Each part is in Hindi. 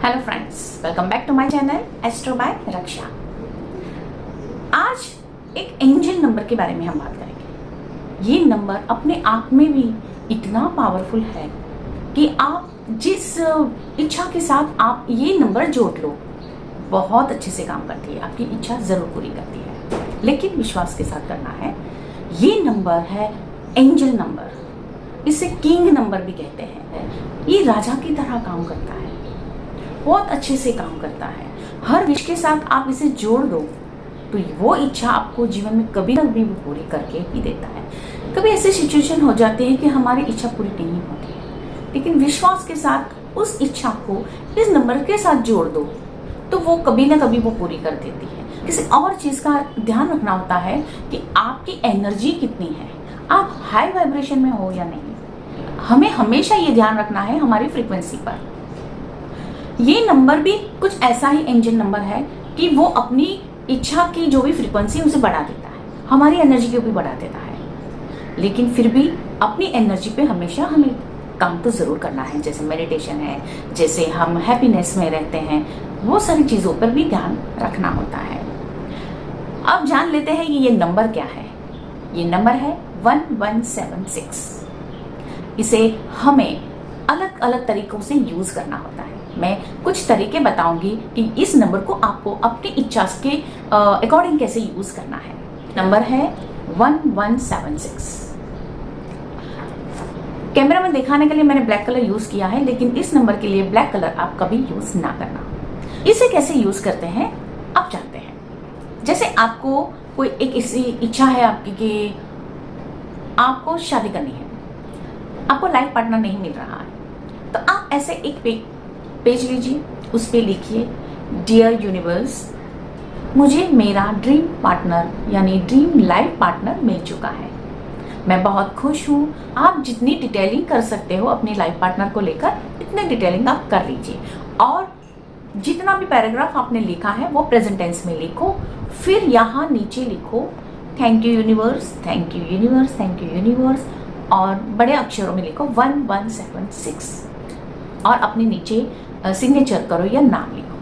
Hello friends, welcome back to my channel astro by Raksha. आज एक एंजल नंबर के बारे में हम बात करेंगे। ये नंबर अपने आप में भी इतना पावरफुल है कि आप जिस इच्छा के साथ आप ये नंबर जोड़ लो, बहुत अच्छे से काम करती है, आपकी इच्छा जरूर पूरी करती है, लेकिन विश्वास के साथ करना है। ये नंबर है एंजल नंबर, इसे किंग नंबर भी कहते हैं। ये राजा की तरह काम करता है, बहुत अच्छे से काम करता है। हर विश के साथ आप इसे जोड़ दो तो वो इच्छा आपको जीवन में कभी ना कभी पूरी करके ही देता है। कभी ऐसी सिचुएशन हो जाती है कि हमारी इच्छा पूरी नहीं होती है, लेकिन विश्वास के साथ उस इच्छा को इस नंबर के साथ जोड़ दो तो वो कभी ना कभी वो पूरी कर देती है। किसी और चीज का ध्यान रखना होता है कि आपकी एनर्जी कितनी है, आप हाई वाइब्रेशन में हो या नहीं। हमें हमेशा ये ध्यान रखना है हमारी फ्रीक्वेंसी पर। ये नंबर भी कुछ ऐसा ही एंजल नंबर है कि वो अपनी इच्छा की जो भी फ्रीक्वेंसी उसे बढ़ा देता है, हमारी एनर्जी को भी बढ़ा देता है, लेकिन फिर भी अपनी एनर्जी पे हमेशा हमें काम तो जरूर करना है। जैसे मेडिटेशन है, जैसे हम हैप्पीनेस में रहते हैं, वो सारी चीजों पर भी ध्यान रखना होता है। अब जान लेते हैं कि ये नंबर क्या है। ये नंबर है 1176। इसे हमें अलग अलग तरीकों से यूज करना होता है। मैं कुछ तरीके बताऊंगी कि इस नंबर को आपको अपनी इच्छा के अकॉर्डिंग कैसे यूज करना है। नंबर है 1176। कैमरा में दिखाने के लिए मैंने ब्लैक कलर यूज किया है, लेकिन इस नंबर के लिए ब्लैक कलर आप कभी यूज ना करना। इसे कैसे यूज करते हैं आप जानते हैं। जैसे आपको कोई एक ऐसी इच्छा है आपकी कि आपको शादी करनी है, आपको लाइफ पार्टनर नहीं मिल रहा है, तो आप ऐसे एक पेज लीजिए, उस पे लिखिए, डियर यूनिवर्स, मुझे मेरा ड्रीम पार्टनर यानी ड्रीम लाइफ पार्टनर मिल चुका है। मैं बहुत खुश हूँ। आप जितनी डिटेलिंग कर सकते हो अपने लाइफ पार्टनर को लेकर, इतने डिटेलिंग आप कर लीजिए। और जितना भी पैराग्राफ आपने लिखा है वो प्रेजेंट टेंस में लिखो। फिर यहाँ नीचे लिखो thank you universe, thank you universe, thank you universe, और बड़े अक्षरों में लिखो 1176 और अपने नीचे सिग्नेचर करो या नाम लिखो,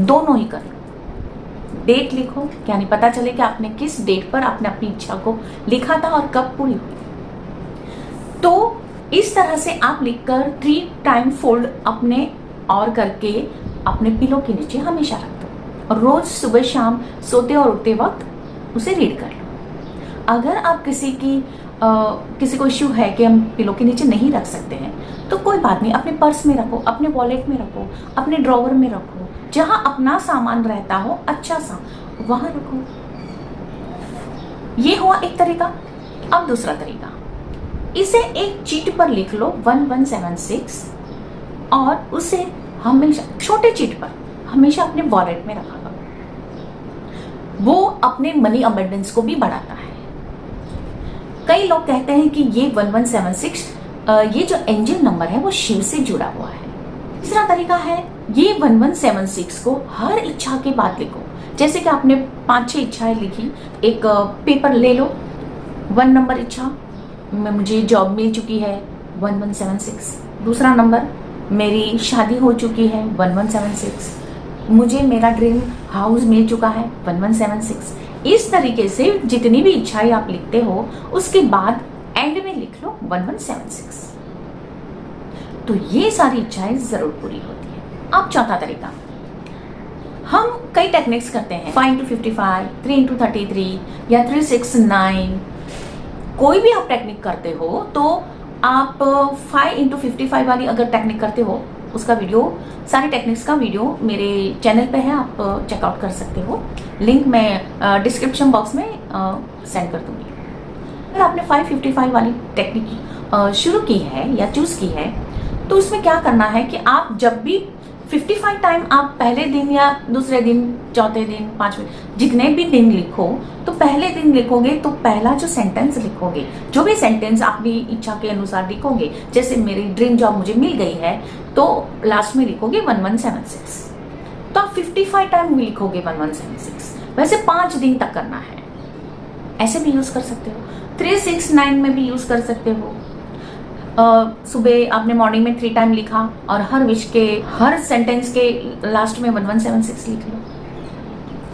दोनों ही करो। डेट लिखो, यानी पता चले कि आपने किस डेट पर आपने अपनी इच्छा को लिखा था और कब पूरी हुई। तो इस तरह से आप लिखकर 3 टाइम फोल्ड अपने और करके अपने पिलो के नीचे हमेशा रख दो, और रोज सुबह शाम सोते और उठते वक्त उसे रीड कर लो। अगर आप किसी को इश्यू है कि हम पिलो के नीचे नहीं रख सकते हैं, तो कोई बात नहीं, अपने पर्स में रखो, अपने वॉलेट में रखो, अपने ड्रॉवर में रखो, जहां अपना सामान रहता हो अच्छा सा वहां रखो। ये हुआ एक तरीका। अब दूसरा तरीका, इसे एक चीट पर लिख लो 1176 और उसे हमेशा छोटे चीट पर हमेशा अपने वॉलेट में रखा करो। वो अपने मनी अबंडेंस को भी बढ़ाता है। कई लोग कहते हैं कि ये 1176 ये जो एंजल नंबर है वो शिव से जुड़ा हुआ है। तीसरा तरीका है, ये 1176 को हर इच्छा के बाद लिखो। जैसे कि आपने 5-6 इच्छाएं लिखी, एक पेपर ले लो, 1 नंबर इच्छा, मुझे जॉब मिल चुकी है 1176। दूसरा नंबर, मेरी शादी हो चुकी है 1176। मुझे मेरा ड्रीम हाउस मिल चुका है 1176। इस तरीके से जितनी भी इच्छाएं आप लिखते हो उसके बाद एंड में लिख लो 1176, तो ये सारी इच्छाएं जरूर पूरी होती है। अब चौथा तरीका, हम कई टेक्निक्स करते हैं, 5x55, 3x33 या 369। कोई भी आप टेक्निक करते हो तो आप 5x55 वाली अगर टेक्निक करते हो, उसका वीडियो, सारी टेक्निक्स का वीडियो मेरे चैनल पे है, आप चेकआउट कर सकते हो। लिंक मैं डिस्क्रिप्शन बॉक्स में सेंड कर दूंगी। अगर आपने 555 वाली टेक्निक शुरू की है या चूज की है, तो उसमें क्या करना है कि आप जब भी 55 टाइम आप पहले दिन या दूसरे दिन, चौथे दिन, 5वें, जितने भी दिन लिखो, तो पहले दिन लिखोगे तो पहला जो सेंटेंस लिखोगे, जो भी सेंटेंस अपनी इच्छा के अनुसार लिखोगे, जैसे मेरी ड्रीम जॉब मुझे मिल गई है, तो लास्ट में लिखोगे 1176। तो आप 55 टाइम भी लिखोगे 1176। वैसे 5 दिन तक करना है। ऐसे भी यूज कर सकते हो, 369 में भी यूज कर सकते हो। सुबह आपने मॉर्निंग में 3 टाइम लिखा और हर विश के हर सेंटेंस के लास्ट में 1176 लिख लो।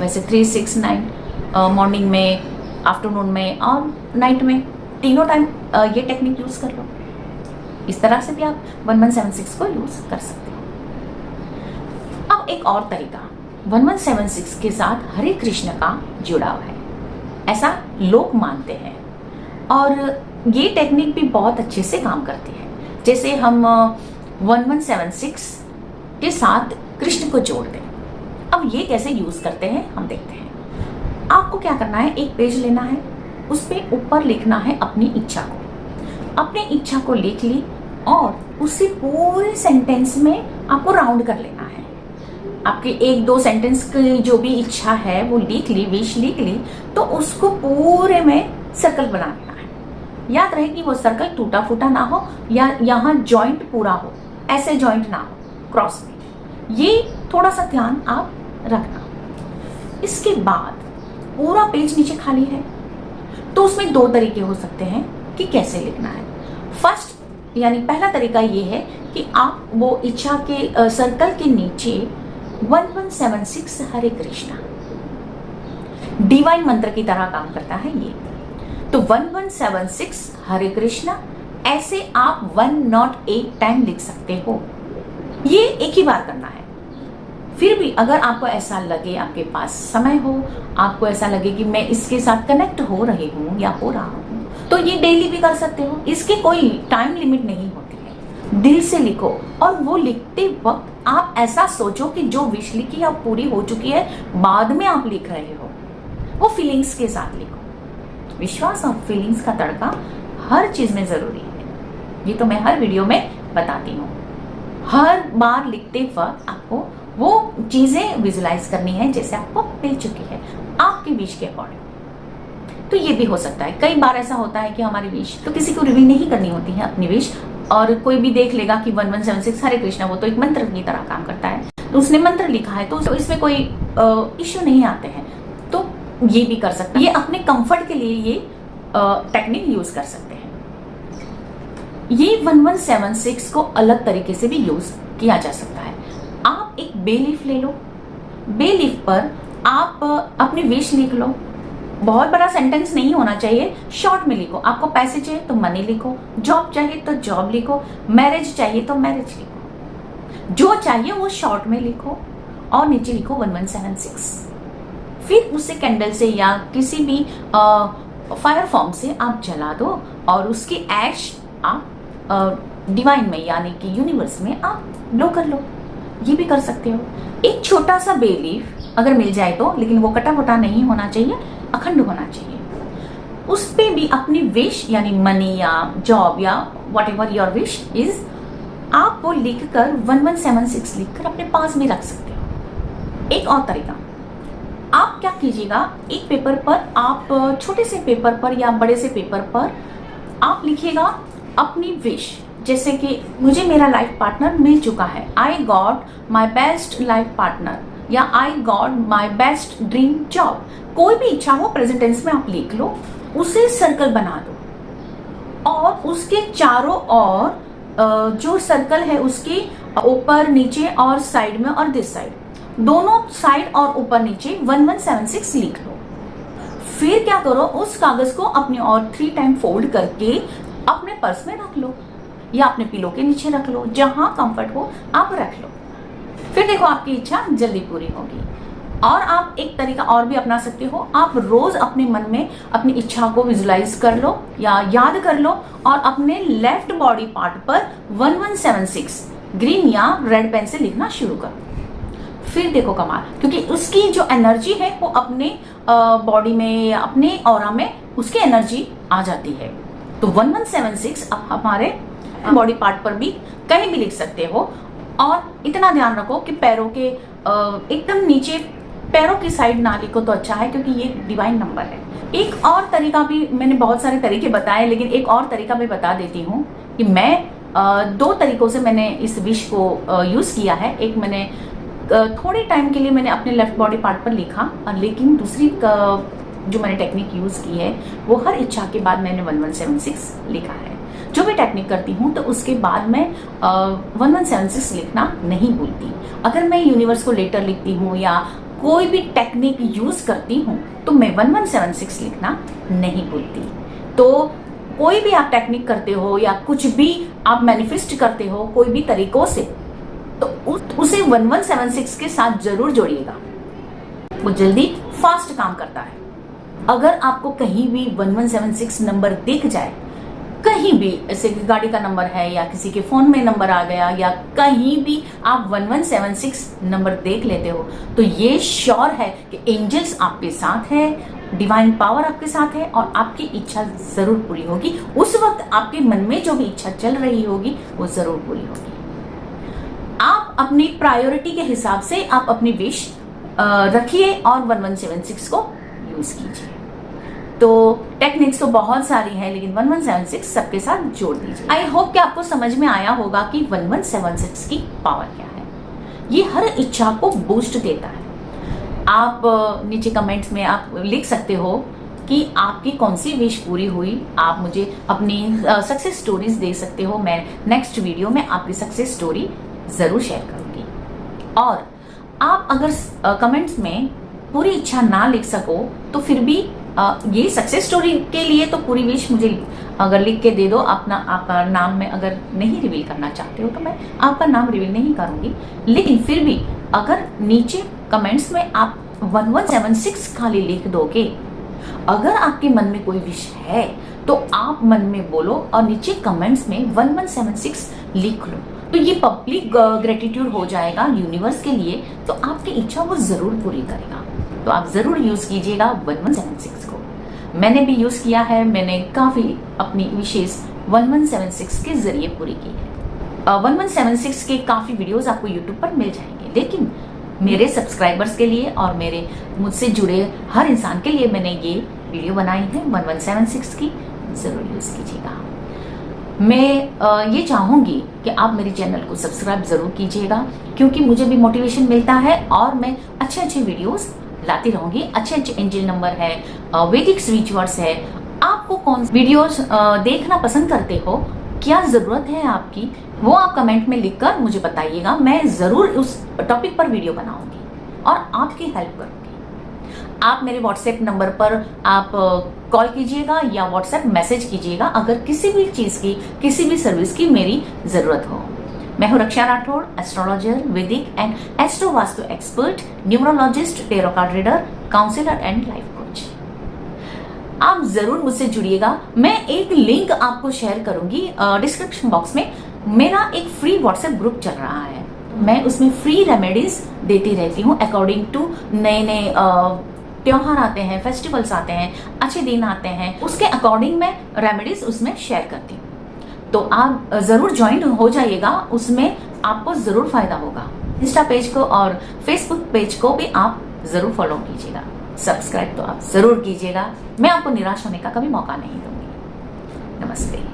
वैसे 3, 6, 9 मॉर्निंग में, आफ्टरनून में और नाइट में, तीनों टाइम ये टेक्निक यूज कर लो। इस तरह से भी आप 1176 को यूज कर सकते हो। अब एक और तरीका, 1176 के साथ हरे कृष्ण का जुड़ाव है, ऐसा लोग मानते हैं और ये टेक्निक भी बहुत अच्छे से काम करती है। जैसे हम 1176 के साथ कृष्ण को जोड़ दें। अब ये कैसे यूज करते हैं हम देखते हैं। आपको क्या करना है, एक पेज लेना है, उस पे ऊपर लिखना है अपनी इच्छा को। अपनी इच्छा को लिख ली और उसी पूरे सेंटेंस में आपको राउंड कर लेना है। आपके 1-2 सेंटेंस की जो भी इच्छा है वो लिख ली, विश लिख ली, तो उसको पूरे में सर्कल बना लेना है। याद रहे कि वो सर्कल टूटा फूटा ना हो या यहाँ जॉइंट पूरा हो, ऐसे जॉइंट ना हो क्रॉस में। ये थोड़ा सा ध्यान आप रखना। इसके बाद पूरा पेज नीचे खाली है, तो उसमें 2 तरीके हो सकते हैं कि कैसे लिखना है। फर्स्ट यानी पहला तरीका ये है कि आप वो इच्छा के सर्कल के नीचे 1176 हरे कृष्णा, डिवाइन मंत्र की तरह काम करता है ये। तो 1176 हरे कृष्णा ऐसे आप 108 टाइम लिख सकते हो। ये एक ही बार करना है। फिर भी अगर आपको ऐसा लगे, आपके पास समय हो, आपको ऐसा लगे कि मैं इसके साथ कनेक्ट हो रही हूँ या हो रहा हूँ, तो ये डेली भी कर सकते हो। इसके कोई टाइम लिमिट नहीं होती है। दिल से लिखो और वो लिखते वक्त आप ऐसा सोचो कि जो विश लिखी अब पूरी हो चुकी है, बाद में आप लिख रहे हो, वो फीलिंग्स के साथ लिखो। विश्वास और फीलिंग्स का तड़का हर चीज में जरूरी है। ये तो मैं हर वीडियो में बताती हूँ। हर बार लिखते वक्त आपको वो चीजें विजुलाइज करनी है जैसे आपको मिल चुकी है आपके विश के अकॉर्डिंग। तो ये भी हो सकता है। कई बार ऐसा होता है कि हमारी विश तो किसी को रिवील नहीं करनी होती है अपनी विश, और कोई भी देख लेगा कि 1176 हरे कृष्णा, वो तो एक मंत्र की तरह काम करता है, तो उसने मंत्र लिखा है तो इसमें कोई इश्यू नहीं आते हैं। तो ये भी कर सकते हैं। ये अपने कंफर्ट के लिए ये टेक्निक यूज कर सकते हैं। ये 1176 को अलग तरीके से भी यूज किया जा सकता है। आप एक बे लीफ ले लो, बे लीफ पर आप अपनी विश लिख लो। बहुत बड़ा सेंटेंस नहीं होना चाहिए, शॉर्ट में लिखो। आपको पैसे चाहिए तो मनी लिखो, जॉब चाहिए तो जॉब लिखो, मैरिज चाहिए तो मैरिज लिखो, जो चाहिए वो शॉर्ट में लिखो और नीचे लिखो 1176। फिर उसे कैंडल से या किसी भी फायर फॉर्म से आप जला दो और उसकी ऐश आप डिवाइन में यानी कि यूनिवर्स में आप ब्लो कर लो। ये भी कर सकते हो। एक छोटा सा बे लीफ अगर मिल जाए तो, लेकिन वो कटा फटा नहीं होना चाहिए, अखंड होना चाहिए। उस पे भी अपनी विश यानी मनी या जॉब या what ever your wish is, आप वो लिखकर 1176 लिखकर अपने पास में रख सकते हो। एक और तरीका, आप क्या कीजिएगा, एक पेपर पर आप छोटे से पेपर पर या बड़े से पेपर पर आप लिखिएगा अपनी विश। जैसे कि मुझे मेरा लाइफ पार्टनर मिल चुका है, I got my best life partner, या I got my best dream job. कोई भी इच्छा हो प्रेजेंट टेंस में आप लिख लो, उसे सर्कल बना दो और उसके चारों ओर जो सर्कल है उसके ऊपर नीचे और साइड में और दिस साइड, दोनों साइड और ऊपर नीचे 1176 लिख लो। फिर क्या करो, उस कागज को अपने और 3 टाइम फोल्ड करके अपने पर्स में रख लो या अपने पिलो के नीचे रख लो, जहां कंफर्ट हो आप रख लो। फिर देखो आपकी इच्छा जल्दी पूरी होगी। और आप एक तरीका और भी अपना सकते हो, आप रोज अपने मन में अपनी इच्छा को विजुलाइज कर लो या याद कर लो और अपने लेफ्ट बॉडी पार्ट पर 1176 ग्रीन या रेड पेन से लिखना शुरू करो। फिर देखो कमाल, क्योंकि उसकी जो एनर्जी है वो अपने बॉडी में, अपने ऑरा में उसकी एनर्जी आ जाती है। तो 1176 आप हमारे बॉडी पार्ट पर भी कहीं भी लिख सकते हो। और इतना ध्यान रखो कि पैरों के एकदम नीचे, पैरों की साइड ना लिखो तो अच्छा है, क्योंकि ये डिवाइन नंबर है। एक और तरीका भी, मैंने बहुत सारे तरीके बताए लेकिन एक और तरीका भी बता देती हूँ कि मैं 2 तरीकों से मैंने इस विश को यूज किया है। एक मैंने थोड़े टाइम के लिए मैंने अपने लेफ्ट बॉडी पार्ट पर लिखा, और लेकिन दूसरी जो मैंने टेक्निक यूज की है वो हर इच्छा के बाद मैंने 1176 लिखा है। जो भी टेक्निक करती हूँ तो उसके बाद मैं 1176 लिखना नहीं भूलती। अगर मैं यूनिवर्स को लेटर लिखती हूँ या कोई भी टेक्निक यूज करती हूँ तो मैं 1176 लिखना नहीं भूलती। तो कोई भी आप टेक्निक करते हो या कुछ भी आप मैनिफेस्ट करते हो कोई भी तरीकों से, तो उसे 1176 के साथ जरूर जोड़िएगा, वो जल्दी फास्ट काम करता है। अगर आपको कहीं भी 1176 नंबर दिख जाए, कहीं भी, ऐसे गाड़ी का नंबर है या किसी के फोन में नंबर आ गया या कहीं भी आप 1176 नंबर देख लेते हो, तो ये श्योर है कि एंजल्स आपके साथ है, डिवाइन पावर आपके साथ है और आपकी इच्छा जरूर पूरी होगी। उस वक्त आपके मन में जो भी इच्छा चल रही होगी वो जरूर पूरी होगी। आप अपनी प्रायोरिटी के हिसाब से आप अपनी विश रखिए और 1176 को यूज कीजिए। तो टेक्निक्स तो बहुत सारी है, लेकिन 1176 सबके साथ जोड़ दीजिए। आई होप कि आपको समझ में आया होगा कि 1176 की पावर क्या है। ये हर इच्छा को बूस्ट देता है। आप नीचे कमेंट्स में आप लिख सकते हो कि आपकी कौन सी विश पूरी हुई। आप मुझे अपनी सक्सेस स्टोरीज दे सकते हो। मैं नेक्स्ट वीडियो में आपकी सक्सेस स्टोरी जरूर शेयर करूंगी। और आप अगर कमेंट्स में पूरी इच्छा ना लिख सको तो फिर भी ये सक्सेस स्टोरी के लिए तो पूरी विश मुझे अगर लिख के दे दो। आपका नाम मैं अगर नहीं रिवील करना चाहते हो तो मैं आपका नाम रिवील नहीं करूंगी, लेकिन फिर भी अगर नीचे कमेंट्स में आप 1176 खाली लिख दोगे, अगर आपके मन में कोई विश है तो आप मन में बोलो और नीचे कमेंट्स में 1176 लिख लो, तो ये पब्लिक ग्रेटिट्यूड हो जाएगा यूनिवर्स के लिए, तो आपकी इच्छा वो जरूर पूरी करेगा। तो आप जरूर यूज कीजिएगा 1176 को। मैंने भी यूज किया है, मैंने काफी अपनी विशेष 1176 के जरिए पूरी की है। 1176 के काफी वीडियोस आपको यूट्यूब पर मिल जाएंगे, लेकिन मेरे सब्सक्राइबर्स के लिए और मेरे मुझसे जुड़े हर इंसान के लिए मैंने ये वीडियो बनाई है 1176 की, जरूर यूज कीजिएगा। मैं ये चाहूंगी कि आप मेरे चैनल को सब्सक्राइब जरूर कीजिएगा, क्योंकि मुझे भी मोटिवेशन मिलता है और मैं अच्छे अच्छे वीडियोस लाती रहूंगी। अच्छे अच्छे एंजल नंबर है, वैदिक स्विच वर्ड्स है। आपको कौन वीडियोस देखना पसंद करते हो, क्या जरूरत है आपकी, वो आप कमेंट में लिखकर मुझे बताइएगा। मैं जरूर उस टॉपिक पर वीडियो बनाऊंगी और आपकी हेल्प करूंगी। आप मेरे व्हाट्सएप नंबर पर आप कॉल कीजिएगा या व्हाट्सएप मैसेज कीजिएगा अगर किसी भी चीज की, किसी भी सर्विस की मेरी जरूरत हो। मैं हूं Raksha Rathore, astrologer, Vedic and astro vastu expert, numerologist, tarot card reader, counsellor and life coach. आप जरूर मुझसे जुड़िएगा। मैं एक लिंक आपको शेयर करूंगी डिस्क्रिप्शन बॉक्स में। मेरा एक फ्री व्हाट्सएप ग्रुप चल रहा है, मैं उसमें फ्री रेमेडीज देती रहती हूँ अकॉर्डिंग टू नए नए त्योहार आते हैं, फेस्टिवल्स आते हैं, अच्छे दिन आते हैं, उसके अकॉर्डिंग मैं रेमेडीज उसमें शेयर करती हूँ। तो आप जरूर ज्वाइन हो जाइएगा, उसमें आपको जरूर फायदा होगा। इंस्टा पेज को और फेसबुक पेज को भी आप जरूर फॉलो कीजिएगा। सब्सक्राइब तो आप जरूर कीजिएगा। मैं आपको निराश होने का कभी मौका नहीं दूंगी। नमस्ते।